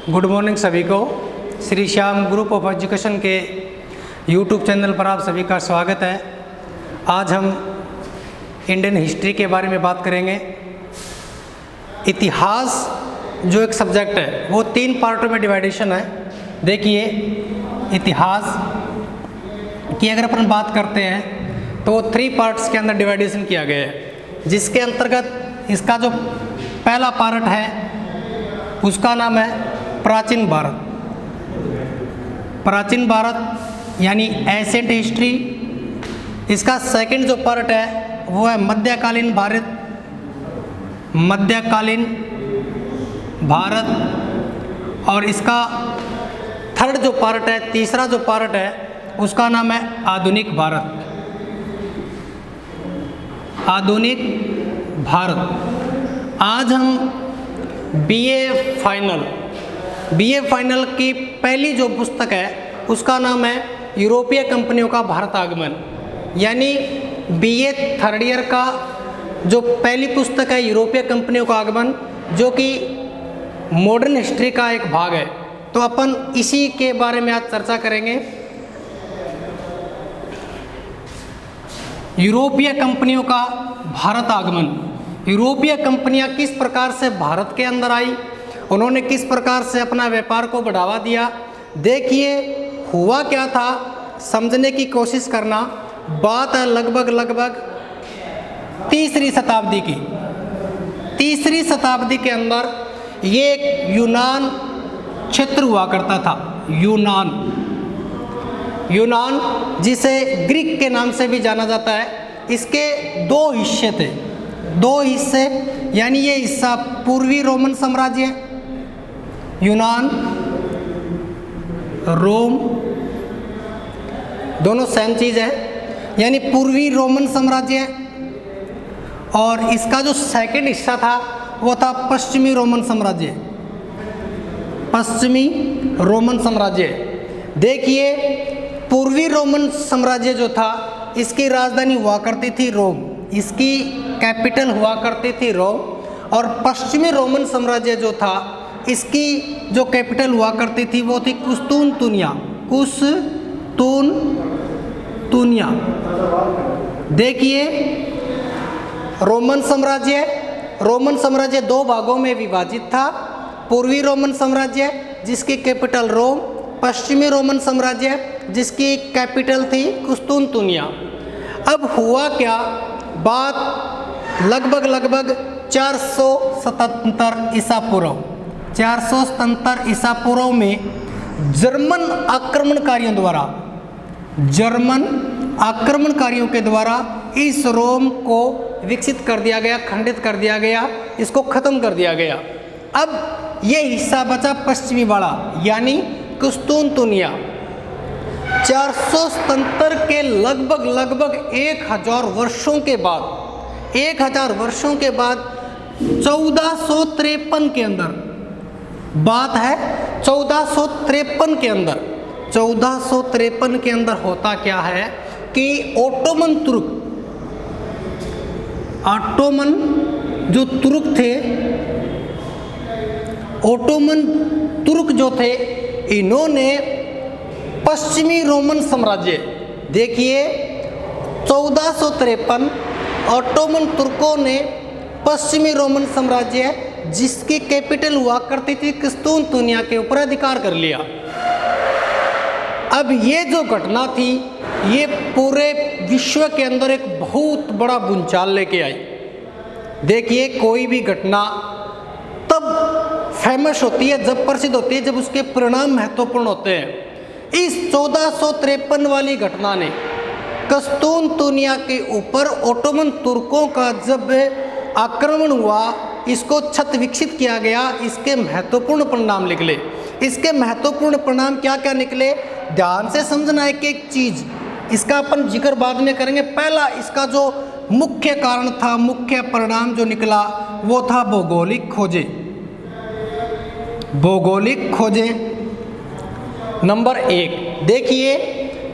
Good morning सभी को। Shri Shyam group of education के यूट्यूब चैनल पर आप सभी का स्वागत है। आज हम इंडियन हिस्ट्री के बारे में बात करेंगे। इतिहास जो एक सब्जेक्ट है वो 3 पार्टों में डिवाइडेशन है। देखिए, इतिहास की अगर अपन बात करते हैं तो 3 पार्ट्स के अंदर डिवाइडेशन किया गया है, जिसके अंतर्गत इसका जो पहला पार्ट है उसका नाम है प्राचीन भारत। प्राचीन भारत यानी एंशिएंट हिस्ट्री। इसका सेकंड जो पार्ट है वो है मध्यकालीन भारत। मध्यकालीन भारत। और इसका थर्ड जो पार्ट है, तीसरा जो पार्ट है उसका नाम है आधुनिक भारत। आधुनिक भारत। आज हम बीए फाइनल की पहली जो पुस्तक है उसका नाम है यूरोपीय कंपनियों का भारत आगमन। यानी बीए थर्ड ईयर का जो पहली पुस्तक है यूरोपीय कंपनियों का आगमन, जो कि मॉडर्न हिस्ट्री का एक भाग है। तो अपन इसी के बारे में आज चर्चा करेंगे। यूरोपीय कंपनियों का भारत आगमन। यूरोपीय कंपनियां किस प्रकार से भारत के अंदर आई, उन्होंने किस प्रकार से अपना व्यापार को बढ़ावा दिया। देखिए हुआ क्या था, समझने की कोशिश करना। बात है लगभग तीसरी शताब्दी की। तीसरी शताब्दी के अंदर ये एक यूनान क्षेत्र हुआ करता था। यूनान जिसे ग्रीक के नाम से भी जाना जाता है। इसके 2 हिस्से थे। 2 हिस्से, यानी ये हिस्सा पूर्वी रोमन साम्राज्य, यूनान, रोम, दोनों सेम चीज़ है, यानी पूर्वी रोमन साम्राज्य। और इसका जो सेकंड हिस्सा था वो था पश्चिमी रोमन साम्राज्य। पश्चिमी रोमन साम्राज्य। देखिए, पूर्वी रोमन साम्राज्य जो था इसकी राजधानी हुआ करती थी रोम, इसकी कैपिटल हुआ करती थी रोम। और पश्चिमी रोमन साम्राज्य जो था इसकी जो कैपिटल हुआ करती थी वो थी कुस्तुनतुनिया। देखिए, रोमन साम्राज्य 2 भागों में विभाजित था। पूर्वी रोमन साम्राज्य जिसकी कैपिटल रोम, पश्चिमी रोमन साम्राज्य जिसकी कैपिटल थी कुस्तुनतुनिया। अब हुआ क्या, बात लगभग 477 ईसा पूर्व। 477 ईसा पूर्व में जर्मन आक्रमणकारियों के द्वारा इस रोम को विकसित कर दिया गया, खंडित कर दिया गया, इसको खत्म कर दिया गया। अब ये हिस्सा बचा पश्चिमी वाला, यानी कुस्तुनतुनिया। 477 के लगभग 1000 वर्षों के बाद 1453 के अंदर, बात है 1453 के अंदर। 1453 के अंदर होता क्या है कि ओटोमन जो तुर्क थे, ओटोमन तुर्क जो थे, इन्होंने पश्चिमी रोमन साम्राज्य, देखिए 1453 ओटोमन तुर्कों ने पश्चिमी रोमन साम्राज्य जिसकी कैपिटल हुआ करती थी कुस्तुनतुनिया के ऊपर अधिकार कर लिया। अब ये जो घटना थी ये पूरे विश्व के अंदर एक बहुत बड़ा भूचाल लेके आई। देखिए, कोई भी घटना तब फेमस होती है, जब प्रसिद्ध होती है, जब उसके परिणाम महत्वपूर्ण होते हैं। इस 1453 वाली घटना ने कुस्तुनतुनिया के ऊपर ओटोमन तुर्कों का जब आक्रमण हुआ, इसको छत विकसित किया गया, इसके महत्वपूर्ण परिणाम निकले। इसके महत्वपूर्ण परिणाम क्या क्या निकले, ध्यान से समझना है कि एक चीज़, इसका अपन जिक्र बाद में करेंगे। पहला इसका जो मुख्य कारण था, मुख्य परिणाम जो निकला वो था भौगोलिक खोजें। नंबर 1, देखिए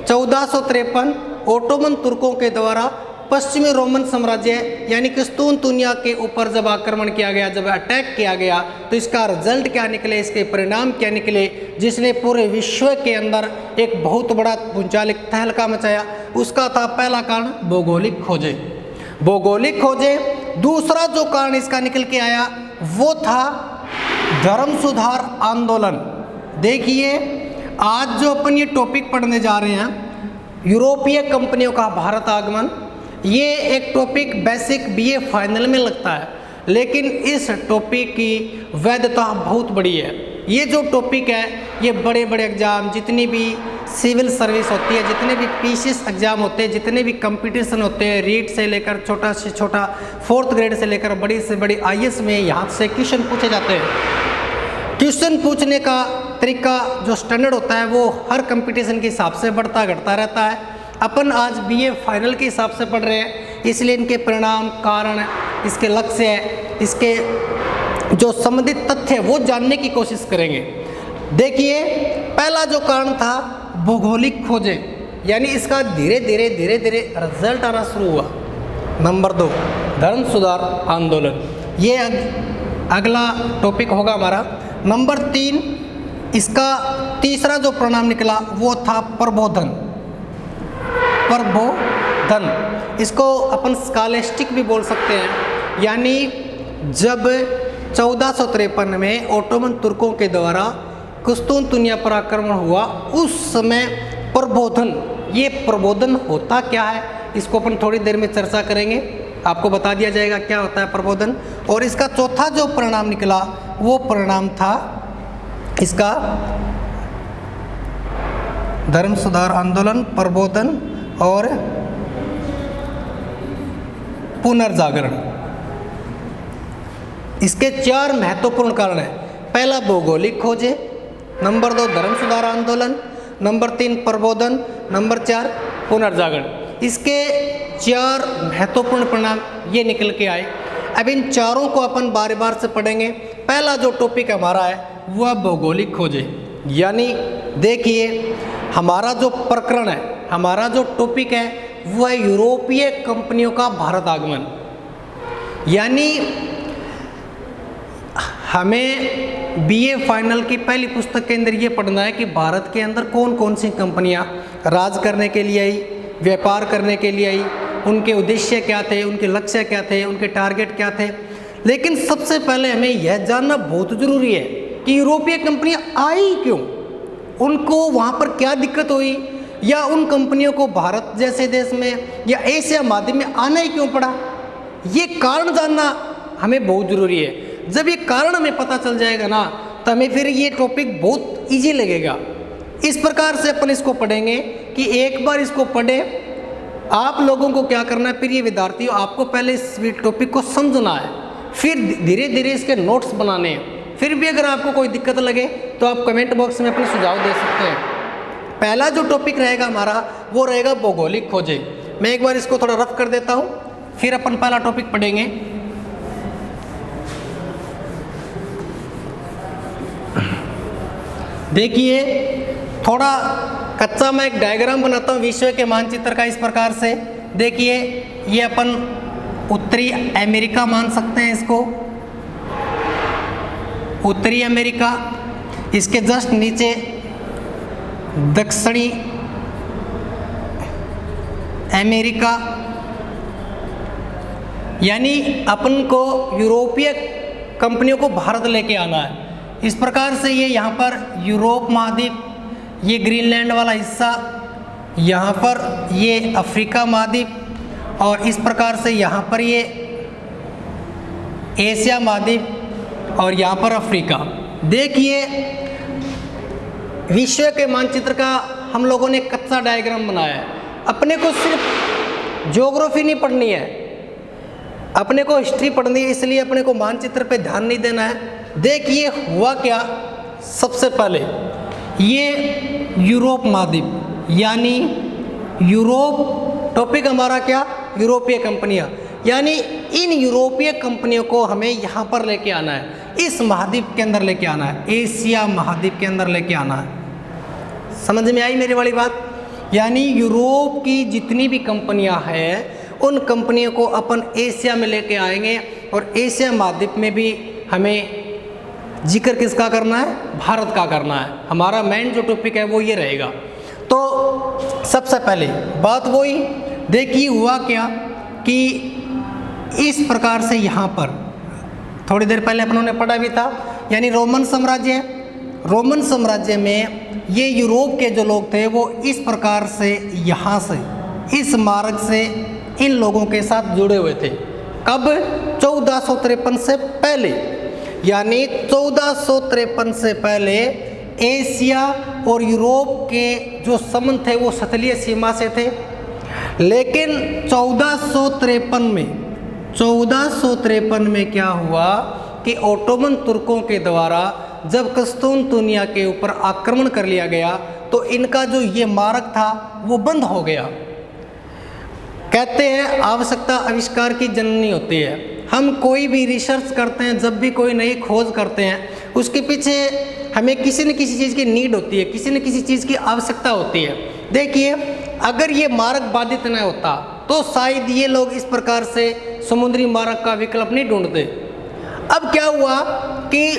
1453 ओटोमन तुर्कों के द्वारा पश्चिमी रोमन साम्राज्य यानी कुस्तुनतुनिया के ऊपर जब आक्रमण किया गया, जब अटैक किया गया, तो इसका रिजल्ट क्या निकले, इसके परिणाम क्या निकले, जिसने पूरे विश्व के अंदर एक बहुत बड़ा भूचाल, एक तहलका मचाया। उसका था पहला कारण भौगोलिक खोजें, भौगोलिक खोजें। दूसरा जो कारण इसका निकल के आया वो था धर्म सुधार आंदोलन। देखिए आज जो अपन ये टॉपिक पढ़ने जा रहे हैं, यूरोपीय कंपनियों का भारत आगमन, ये एक टॉपिक बेसिक बीए फाइनल में लगता है, लेकिन इस टॉपिक की वैधता बहुत बड़ी है। ये जो टॉपिक है ये बड़े बड़े एग्जाम, जितनी भी सिविल सर्विस होती है, जितने भी पीसीएस एग्जाम होते हैं, जितने भी कंपटीशन होते हैं, रीट से लेकर छोटा से छोटा 4th ग्रेड से लेकर बड़ी से बड़ी आईएएस में यहाँ से क्वेश्चन पूछे जाते हैं। क्वेश्चन पूछने का तरीका जो स्टैंडर्ड होता है वो हर कंपटीशन के हिसाब से बढ़ता घटता रहता है। अपन आज बीए फाइनल के हिसाब से पढ़ रहे हैं, इसलिए इनके परिणाम, कारण, इसके लक्ष्य, इसके जो संबंधित तथ्य है वो जानने की कोशिश करेंगे। देखिए पहला जो कारण था भौगोलिक खोजें, यानी इसका धीरे धीरे रिजल्ट आना शुरू हुआ। नंबर 2 धर्म सुधार आंदोलन, ये अगला टॉपिक होगा हमारा। नंबर 3 इसका तीसरा जो परिणाम निकला वो था प्रबोधन। प्रबोधन इसको अपन स्कॉलास्टिक भी बोल सकते हैं, यानी जब 1453 में ओटोमन तुर्कों के द्वारा कुस्तुनतुनिया पर आक्रमण हुआ, उस समय प्रबोधन, ये प्रबोधन होता क्या है इसको अपन थोड़ी देर में चर्चा करेंगे, आपको बता दिया जाएगा क्या होता है प्रबोधन। और इसका चौथा जो परिणाम निकला वो परिणाम था इसका धर्म सुधार आंदोलन, प्रबोधन और पुनर्जागरण। इसके 4 महत्वपूर्ण कारण हैं। पहला भौगोलिक खोजें, नंबर 2 धर्म सुधार आंदोलन, नंबर 3 प्रबोधन, नंबर 4 पुनर्जागरण। इसके 4 महत्वपूर्ण परिणाम ये निकल के आए। अब इन चारों को अपन बार बार से पढ़ेंगे। पहला जो टॉपिक हमारा है वह भौगोलिक खोजें, यानी देखिए हमारा जो प्रकरण है, हमारा जो टॉपिक है वह यूरोपीय कंपनियों का भारत आगमन। यानी हमें बीए फाइनल की पहली पुस्तक के अंदर ये पढ़ना है कि भारत के अंदर कौन कौन सी कंपनियां राज करने के लिए आई, व्यापार करने के लिए आई, उनके उद्देश्य क्या थे, उनके लक्ष्य क्या थे, उनके टारगेट क्या थे। लेकिन सबसे पहले हमें यह जानना बहुत ज़रूरी है कि यूरोपीय कंपनियां आई क्यों, उनको वहाँ पर क्या दिक्कत हुई, या उन कंपनियों को भारत जैसे देश में या एशिया महाद्वीप में आना ही क्यों पड़ा। ये कारण जानना हमें बहुत ज़रूरी है। जब ये कारण हमें पता चल जाएगा ना, तो हमें फिर ये टॉपिक बहुत ईजी लगेगा। इस प्रकार से अपन इसको पढ़ेंगे कि एक बार इसको पढ़े, आप लोगों को क्या करना है, फिर ये विद्यार्थियों आपको पहले इस टॉपिक को समझना है, फिर धीरे धीरे इसके नोट्स बनाने हैं। फिर भी अगर आपको कोई दिक्कत लगे तो आप कमेंट बॉक्स में अपने सुझाव दे सकते हैं। पहला जो टॉपिक रहेगा हमारा वो रहेगा भौगोलिक खोजें। मैं एक बार इसको थोड़ा रफ कर देता हूँ, फिर अपन पहला टॉपिक पढ़ेंगे। देखिए थोड़ा कच्चा मैं एक डायग्राम बनाता हूँ विश्व के मानचित्र का, इस प्रकार से। देखिए ये अपन उत्तरी अमेरिका मान सकते हैं इसको, उत्तरी अमेरिका, इसके जस्ट नीचे दक्षिणी अमेरिका, यानी अपन को यूरोपीय कंपनियों को भारत लेके आना है। इस प्रकार से ये यहाँ पर यूरोप महाद्वीप, ये ग्रीनलैंड वाला हिस्सा, यहाँ पर ये अफ्रीका महाद्वीप, और इस प्रकार से यहाँ पर ये एशिया महाद्वीप, और यहाँ पर अफ्रीका। देखिए विश्व के मानचित्र का हम लोगों ने कच्चा डायग्राम बनाया है। अपने को सिर्फ ज्योग्राफी नहीं पढ़नी है, अपने को हिस्ट्री पढ़नी है, इसलिए अपने को मानचित्र पे ध्यान नहीं देना है। देखिए हुआ क्या, सबसे पहले ये यूरोप महाद्वीप, यानी यूरोप टॉपिक हमारा क्या, यूरोपीय कंपनियां, यानी इन यूरोपीय कंपनियों को हमें यहाँ पर लेके आना है, इस महाद्वीप के अंदर लेके आना है, एशिया महाद्वीप के अंदर लेके आना है। समझ में आई मेरी वाली बात? यानी यूरोप की जितनी भी कंपनियां हैं उन कंपनियों को अपन एशिया में लेके आएंगे और एशिया महाद्वीप में भी हमें जिक्र किसका करना है, भारत का करना है। हमारा मेन जो टॉपिक है वो ये रहेगा। तो सबसे पहले बात वही, देखिए हुआ क्या कि इस प्रकार से यहाँ पर थोड़ी देर पहले अपनों ने पढ़ा भी था, यानी रोमन साम्राज्य, रोमन साम्राज्य में ये यूरोप के जो लोग थे वो इस प्रकार से यहाँ से इस मार्ग से इन लोगों के साथ जुड़े हुए थे। कब? 1453 से पहले, यानी 1453 से पहले एशिया और यूरोप के जो संबंध थे वो सतलीय सीमा से थे। लेकिन 1453 में क्या हुआ कि ओटोमन तुर्कों के द्वारा जब कस्तूनतुनिया के ऊपर आक्रमण कर लिया गया तो इनका जो ये मार्ग था वो बंद हो गया। कहते हैं आवश्यकता आविष्कार की जननी होती है। हम कोई भी रिसर्च करते हैं, जब भी कोई नई खोज करते हैं, उसके पीछे हमें किसी न किसी चीज़ की नीड होती है, किसी न किसी चीज़ की आवश्यकता होती है। देखिए, अगर ये मार्ग बाधित न होता तो शायद ये लोग इस प्रकार से समुद्री मार्ग का विकल्प नहीं ढूंढते। अब क्या हुआ कि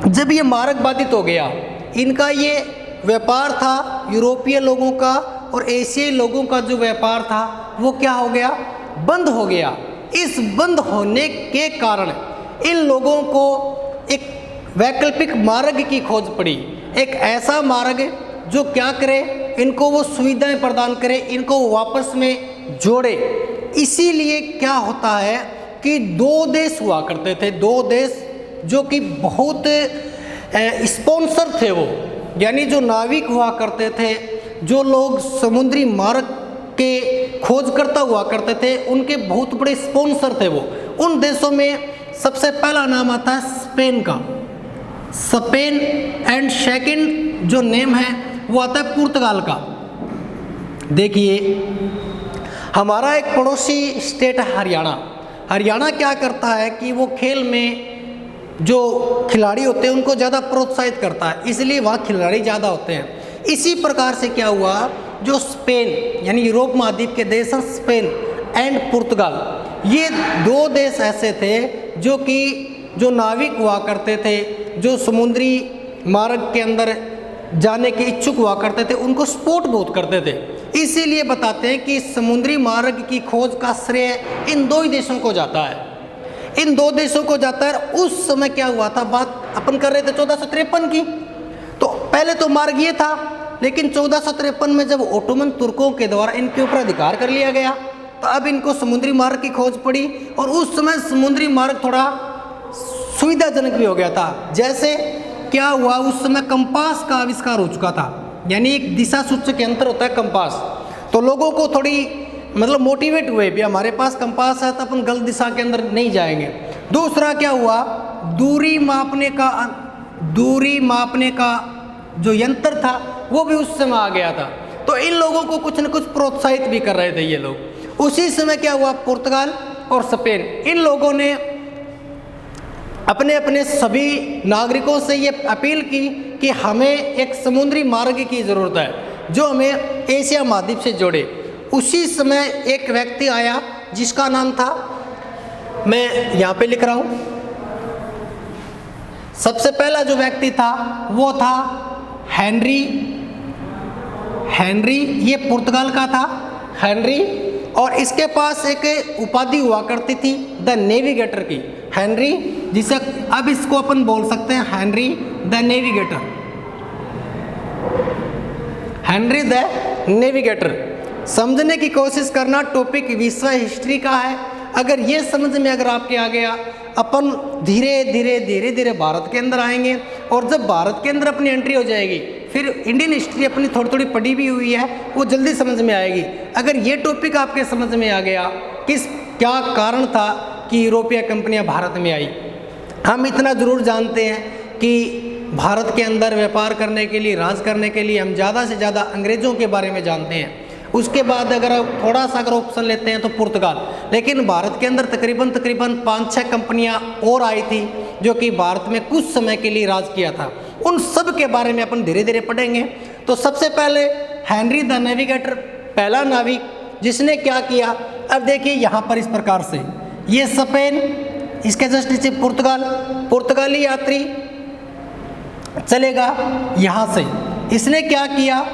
जब ये मार्ग बाधित हो गया, इनका ये व्यापार था यूरोपीय लोगों का और एशियाई लोगों का जो व्यापार था वो क्या हो गया, बंद हो गया। इस बंद होने के कारण इन लोगों को एक वैकल्पिक मार्ग की खोज पड़ी, एक ऐसा मार्ग जो क्या करे, इनको वो सुविधाएं प्रदान करे, इनको वापस में जोड़े। इसीलिए क्या होता है कि दो देश हुआ करते थे, दो देश जो कि बहुत स्पॉन्सर थे वो, यानी जो नाविक हुआ करते थे, जो लोग समुद्री मार्ग के खोजकर्ता हुआ करते थे, उनके बहुत बड़े स्पॉन्सर थे वो। उन देशों में सबसे पहला नाम आता है स्पेन का, स्पेन, एंड सेकंड जो नेम है वो आता है पुर्तगाल का। देखिए, हमारा एक पड़ोसी स्टेट है हरियाणा। हरियाणा क्या करता है कि वो खेल में जो खिलाड़ी होते हैं उनको ज़्यादा प्रोत्साहित करता है, इसलिए वहाँ खिलाड़ी ज़्यादा होते हैं। इसी प्रकार से क्या हुआ, जो स्पेन यानी यूरोप महाद्वीप के देश हैं, स्पेन एंड पुर्तगाल, ये दो देश ऐसे थे जो कि जो नाविक हुआ करते थे, जो समुद्री मार्ग के अंदर जाने के इच्छुक हुआ करते थे, उनको सपोर्ट बहुत करते थे। इसीलिए बताते हैं कि समुद्री मार्ग की खोज का श्रेय इन दो ही देशों को जाता है, इन दो देशों को जाता है। उस समय क्या हुआ था, बात अपन कर रहे थे 1453 की, तो पहले तो मार्ग ये था, लेकिन 1453 में जब ओटोमन तुर्कों के द्वारा इनके ऊपर अधिकार कर लिया गया तो अब इनको समुद्री मार्ग की खोज पड़ी। और उस समय समुद्री मार्ग थोड़ा सुविधाजनक भी हो गया था। जैसे क्या हुआ, उस समय कंपास का आविष्कार हो चुका था, यानी एक दिशा सूचक यंत्र होता है कंपास, तो लोगों को थोड़ी मतलब मोटिवेट हुए भी हमारे पास कंपास है तो अपन गलत दिशा के अंदर नहीं जाएंगे। दूसरा क्या हुआ, दूरी मापने का जो यंत्र था वो भी उस समय आ गया था, तो इन लोगों को कुछ न कुछ प्रोत्साहित भी कर रहे थे ये लोग। उसी समय क्या हुआ, पुर्तगाल और स्पेन, इन लोगों ने अपने अपने सभी नागरिकों से ये अपील की कि हमें एक समुद्री मार्ग की ज़रूरत है जो हमें एशिया महाद्वीप से जोड़े। उसी समय एक व्यक्ति आया जिसका नाम था, मैं यहाँ पे लिख रहा हूँ, सबसे पहला जो व्यक्ति था वो था हेनरी, ये पुर्तगाल का था हेनरी, और इसके पास एक उपाधि हुआ करती थी द नेविगेटर की, हेनरी, जिसे अब इसको अपन बोल सकते हैं Henry the navigator, Henry the navigator. समझने की कोशिश करना, टॉपिक विश्व हिस्ट्री का है। अगर ये समझ में अगर आपके आ गया, अपन धीरे धीरे भारत के अंदर आएंगे, और जब भारत के अंदर अपनी एंट्री हो जाएगी फिर इंडियन हिस्ट्री अपनी थोड़ी थोड़ी पढ़ी भी हुई है वो जल्दी समझ में आएगी। अगर ये टॉपिक आपके समझ में आ गया, क्या कारण था कि यूरोपीय कंपनियां भारत में आई। हम इतना ज़रूर जानते हैं कि भारत के अंदर व्यापार करने के लिए, राज करने के लिए हम ज़्यादा से ज़्यादा अंग्रेज़ों के बारे में जानते हैं। उसके बाद अगर थोड़ा सा अगर ऑप्शन लेते हैं तो पुर्तगाल, लेकिन भारत के अंदर तकरीबन 5-6 कंपनियां और आई थी जो कि भारत में कुछ समय के लिए राज किया था। उन सब के बारे में अपन धीरे धीरे पढ़ेंगे। तो सबसे पहले हेनरी द नेविगेटर, पहला नाविक जिसने क्या किया, अब देखिए यहाँ पर इस प्रकार से, ये स्पेन, इसके जस्ट नीचे पुर्तगाल, पुर्तगाली यात्री चलेगा यहाँ से, इसने क्या किया,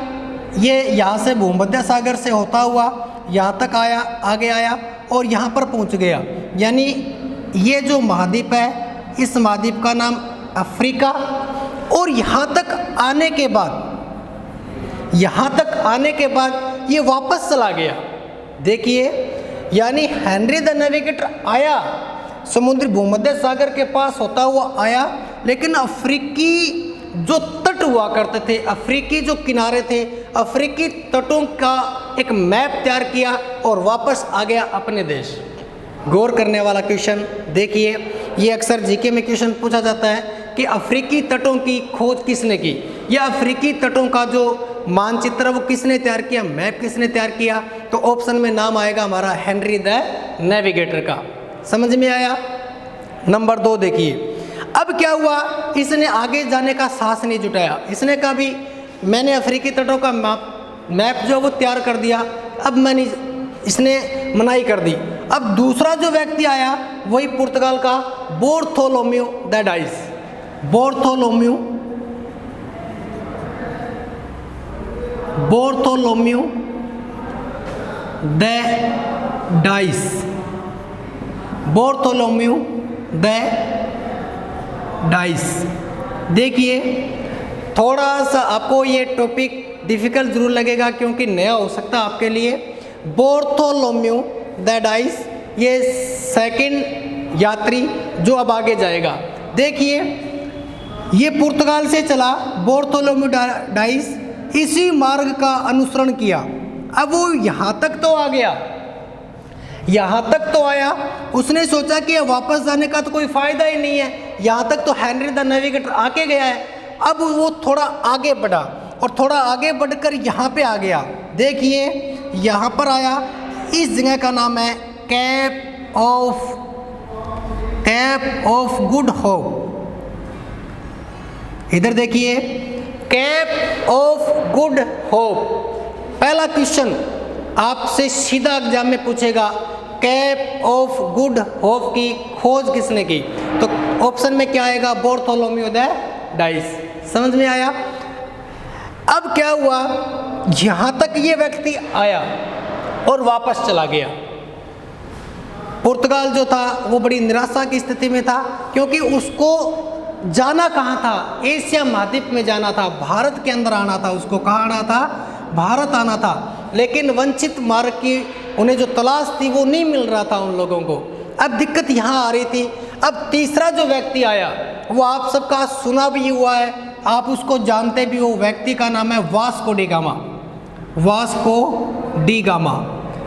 ये यहाँ से भूमध्य सागर से होता हुआ यहाँ तक आया, आगे आया और यहाँ पर पहुँच गया। यानी ये जो महाद्वीप है, इस महाद्वीप का नाम अफ्रीका, और यहाँ तक आने के बाद ये वापस चला गया। देखिए, यानी हेनरी द नेविगेटर आया, समुद्री भूमध्य सागर के पास होता हुआ आया, लेकिन अफ्रीकी जो तट हुआ करते थे, अफ्रीकी जो किनारे थे, अफ्रीकी तटों का एक मैप तैयार किया और वापस आ गया अपने देश। गौर करने वाला क्वेश्चन देखिए, ये अक्सर जीके में क्वेश्चन पूछा जाता है कि अफ्रीकी तटों की खोज किसने की, या अफ्रीकी तटों का जो मानचित्र वो किसने तैयार किया, मैप किसने तैयार किया, तो ऑप्शन में नाम आएगा हमारा हेनरी द नेविगेटर का। समझ में आया। नंबर 2 देखिए, अब क्या हुआ, इसने आगे जाने का साहस नहीं जुटाया, इसने कहा भी मैंने अफ्रीकी तटों का मैप जो वो तैयार कर दिया, अब मैंने, इसने मनाही कर दी। अब दूसरा जो व्यक्ति आया वही पुर्तगाल का Bartholomew the dice, Bartholomew the dice, Bartholomew the dice. देखिए, थोड़ा सा आपको ये टॉपिक डिफ़िकल्ट ज़रूर लगेगा क्योंकि नया हो सकता है आपके लिए। बार्थोलोम्यू द डाइस, ये सेकंड यात्री जो अब आगे जाएगा। देखिए, ये पुर्तगाल से चला, बार्थोलोम्यू डाइस इसी मार्ग का अनुसरण किया। अब वो यहाँ तक तो आ गया, यहाँ तक तो आया, उसने सोचा कि वापस जाने का तो कोई फ़ायदा ही नहीं है, यहाँ तक तो हेनरी द नेविगेटर आके गया है। अब वो थोड़ा आगे बढ़ा और थोड़ा आगे बढ़कर यहाँ पे आ गया। देखिए, यहाँ पर आया, इस जगह का नाम है कैप ऑफ गुड होप। इधर देखिए, कैप ऑफ गुड होप। पहला क्वेश्चन आपसे सीधा एग्जाम में पूछेगा, कैप ऑफ गुड होप की खोज किसने की, तो ऑप्शन में क्या आएगा, बार्थोलोम्यू द डाइस। समझ में आया। अब क्या हुआ, यहाँ तक ये व्यक्ति आया और वापस चला गया। पुर्तगाल जो था वो बड़ी निराशा की स्थिति में था, क्योंकि उसको जाना कहाँ था, एशिया महाद्वीप में जाना था, भारत के अंदर आना था, उसको कहाँ आना था, भारत आना था। लेकिन वंचित मार्ग की उन्हें जो तलाश थी वो नहीं मिल रहा था उन लोगों को। अब दिक्कत यहाँ आ रही थी। अब तीसरा जो व्यक्ति आया वो आप सबका सुना भी हुआ है, आप उसको जानते भी हो, व्यक्ति का नाम है Vasco D gamma. Vasco D gamma,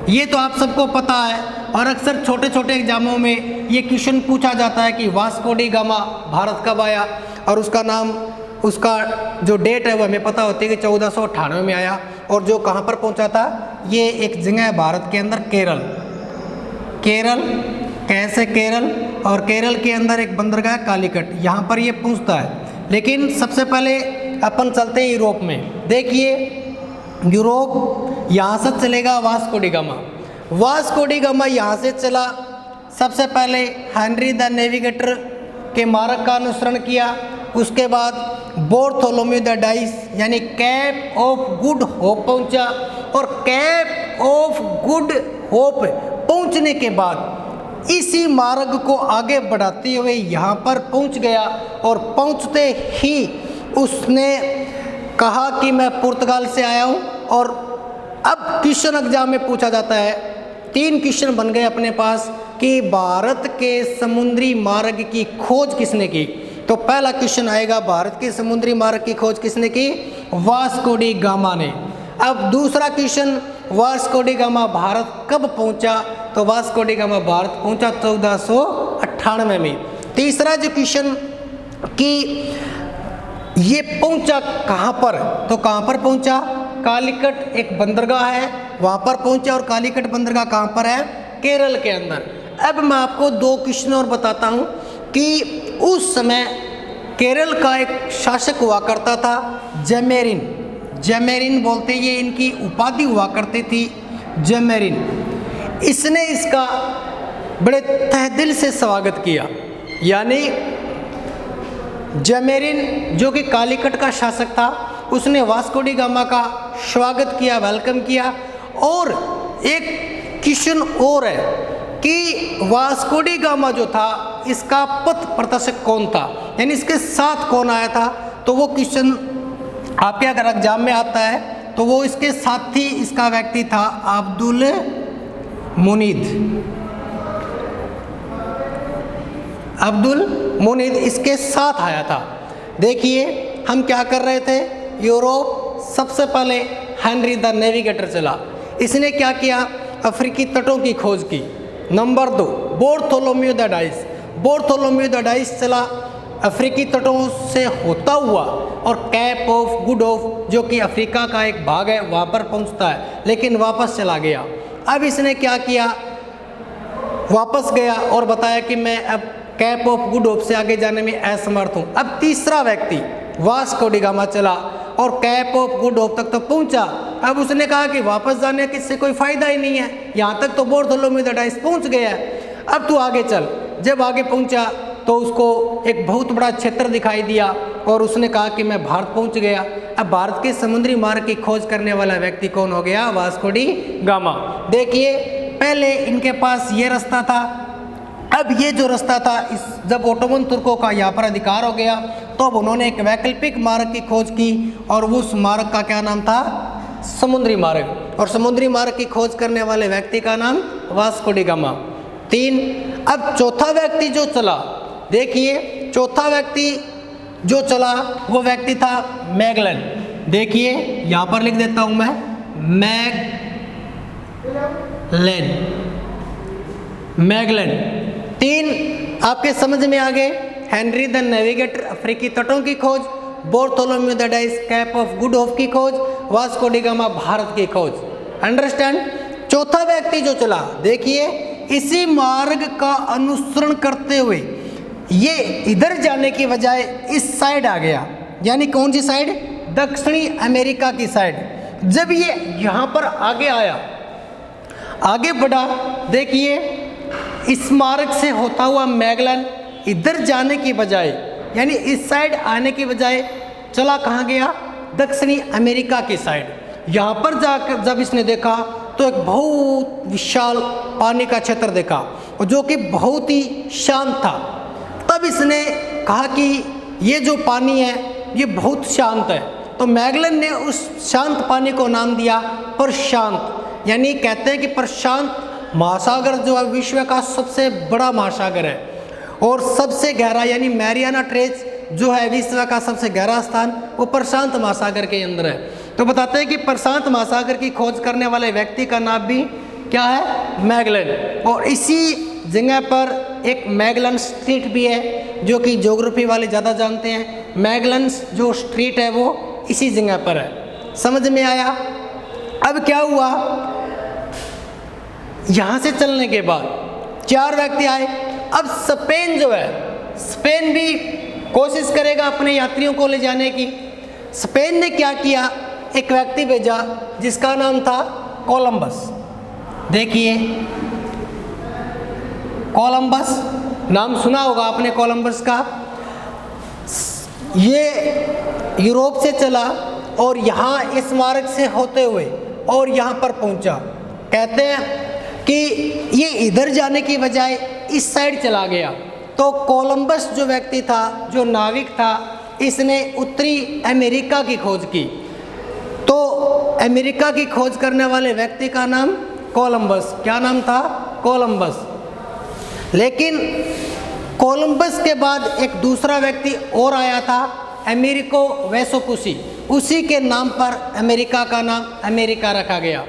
ये तो आप सबको पता है और अक्सर छोटे छोटे एग्जामों में ये क्वेश्चन पूछा जाता है कि वास्को डी गामा भारत कब आया, और उसका नाम, उसका जो डेट है वो हमें पता होती है कि 1498 में आया। और जो कहाँ पर पहुँचा था, ये एक जगह है भारत के अंदर, केरल। कैसे केरल, और केरल के अंदर एक बंदरगाह कालीकट, यहाँ पर ये पहुँचता है। लेकिन सबसे पहले अपन चलते हैं यूरोप में। देखिए, यूरोप यहाँ से चलेगा Vasco D gamma. Vasco D gamma यहाँ से चला, सबसे पहले हेनरी द नेविगेटर के मार्ग का अनुसरण किया, उसके बाद बार्थोलोम्यू द डाइस यानी कैप ऑफ गुड होप पहुंचा, और कैप ऑफ गुड होप पहुंचने के बाद इसी मार्ग को आगे बढ़ाते हुए यहाँ पर पहुंच गया, और पहुंचते ही उसने कहा कि मैं पुर्तगाल से आया हूँ। और अब क्वेश्चन एग्जाम में पूछा जाता है, 3 क्वेश्चन बन गए अपने पास कि भारत के समुद्री मार्ग की खोज किसने की। तो पहला क्वेश्चन आएगा, भारत के समुद्री मार्ग की खोज किसने की, वास्को डी गामा ने। अब दूसरा question, Vasco D gamma Bharat कब पहुंचा, तो वास्को डी गामा भारत पहुंचा 1498 में। तीसरा जो क्वेश्चन कि ये पहुंचा कहाँ पर, तो कहाँ पर पहुंचा, कालीकट एक बंदरगाह है वहाँ पर पहुंचा, और कालीकट बंदरगाह कहाँ पर है, केरल के अंदर। अब मैं आपको 2 क्वेश्चन और बताता हूँ कि उस समय केरल का एक शासक हुआ करता था जमेरिन बोलते, ये इनकी उपाधि हुआ करती थी जमेरिन, इसने इसका बड़े तहदिल से स्वागत किया। यानी जमेरिन जो कि कालीकट का शासक था, उसने वास्को डी गामा का स्वागत किया, वेलकम किया। और एक क्वेश्चन और है कि वास्को डी गामा जो था इसका पथ प्रदर्शक कौन था, यानी इसके साथ कौन आया था। तो वो क्वेश्चन आपके अगर एग्जाम में आता है तो वो इसके साथी इसका व्यक्ति था अब्दुल मुनीद। अब्दुल मुनीद इसके साथ आया था। देखिए हम क्या कर रहे थे, यूरोप सबसे पहले हेनरी द नेविगेटर चला, इसने क्या किया, अफ्रीकी तटों की खोज की। Number 2 Bartholomew the dice, Bartholomew the dice चला, अफ्रीकी तटों से होता हुआ और कैप ऑफ गुड होप जो कि अफ्रीका का एक भाग है वहाँ पर पहुँचता है, लेकिन वापस चला गया। अब इसने क्या किया, वापस गया और बताया कि मैं अब कैप ऑफ गुड होप से आगे जाने में असमर्थ हूँ। अब तीसरा व्यक्ति वास्को डी गामा चला और कैप ऑफ गुड होप तक तो पहुँचा। अब उसने कहा कि वापस जाने के इससे कोई फ़ायदा ही नहीं है, यहाँ तक तो बार्थोलोम्यू द डाइस पहुँच गया है, अब तू आगे चल। जब आगे पहुँचा तो उसको एक बहुत बड़ा क्षेत्र दिखाई दिया और उसने कहा कि मैं भारत पहुंच गया। अब भारत के समुद्री मार्ग की खोज करने वाला व्यक्ति कौन हो गया, वास्को डी गामा। देखिए पहले इनके पास ये रास्ता था, अब ये जो रास्ता था इस जब ओटोमन तुर्कों का यहाँ पर अधिकार हो गया तो अब उन्होंने एक वैकल्पिक मार्ग की खोज की और उस मार्ग का क्या नाम था, समुद्री मार्ग। और समुद्री मार्ग की खोज करने वाले व्यक्ति का नाम वास्को डी गामा। 3। अब चौथा व्यक्ति जो चला, देखिए चौथा व्यक्ति जो चला वो व्यक्ति था मैगलन। देखिए यहाँ पर लिख देता हूँ मैं, मैगलन। 3 आपके समझ में आ गए, हेनरी द नेविगेटर अफ्रीकी तटों की खोज, Bartholomew the dice cap of good hope की खोज, वास्को डी गामा भारत की खोज। अंडरस्टैंड। चौथा व्यक्ति जो चला, देखिए इसी मार्ग का अनुसरण करते हुए ये इधर जाने की बजाय इस साइड आ गया, यानी कौन सी साइड, दक्षिणी अमेरिका की साइड। जब ये यहाँ पर आगे आया, आगे बढ़ा, देखिए इस मार्ग से होता हुआ मैगलन इधर जाने की बजाय यानी इस साइड आने की बजाय चला कहाँ गया, दक्षिणी अमेरिका की साइड। यहाँ पर जाकर जब इसने देखा तो एक बहुत विशाल पानी का क्षेत्र देखा और जो कि बहुत ही शांत था। तब इसने कहा कि ये जो पानी है ये बहुत शांत है। तो मैगलन ने उस शांत पानी को नाम दिया प्रशांत। यानी कहते हैं कि प्रशांत महासागर जो है विश्व का सबसे बड़ा महासागर है और सबसे गहरा, यानी मैरियाना ट्रेंच जो है विश्व का सबसे गहरा स्थान वो प्रशांत महासागर के अंदर है। तो बताते हैं कि प्रशांत महासागर की खोज करने वाले व्यक्ति का नाम भी क्या है, मैगलन। और इसी जगह पर एक मैगलन स्ट्रीट भी है जो कि ज्योग्राफी वाले ज़्यादा जानते हैं। मैगलन जो स्ट्रीट है वो इसी जगह पर है। समझ में आया। अब क्या हुआ, यहाँ से चलने के बाद 4 व्यक्ति आए। अब स्पेन जो है, स्पेन भी कोशिश करेगा अपने यात्रियों को ले जाने की। स्पेन ने क्या किया, एक व्यक्ति भेजा जिसका नाम था कोलंबस। देखिए कोलंबस, नाम सुना होगा आपने कोलंबस का। ये यूरोप से चला और यहाँ इस मार्ग से होते हुए और यहाँ पर पहुँचा। कहते हैं कि ये इधर जाने की बजाय इस साइड चला गया। तो कोलंबस जो व्यक्ति था, जो नाविक था, इसने उत्तरी अमेरिका की खोज की। तो अमेरिका की खोज करने वाले व्यक्ति का नाम कोलंबस, क्या नाम था, कोलंबस। लेकिन कोलंबस के बाद एक दूसरा व्यक्ति और आया था, अमेरिको वेसपुसी। उसी के नाम पर अमेरिका का नाम अमेरिका रखा गया।